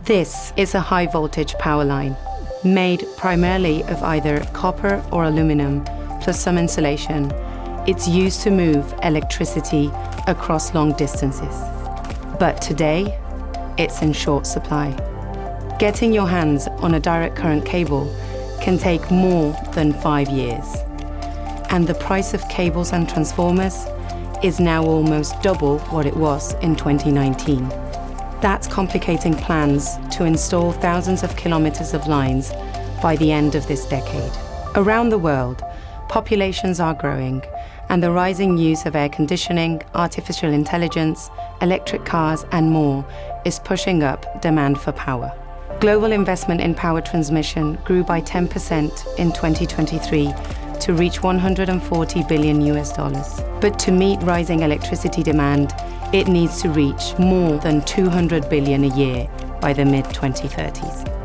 This is a high-voltage power line, made primarily of either copper or aluminum, plus some insulation. It's used to move electricity across long distances. But today, it's in short supply. Getting your hands on a direct current cable can take more than 5 years. And the price of cables and transformers is now almost double what it was in 2019. That's complicating plans to install thousands of kilometers of lines by the end of this decade. Around the world, populations are growing, and the rising use of air conditioning, artificial intelligence, electric cars, and more is pushing up demand for power. Global investment in power transmission grew by 10% in 2023 to reach $140 billion. But to meet rising electricity demand, it needs to reach more than $200 billion a year by the mid-2030s.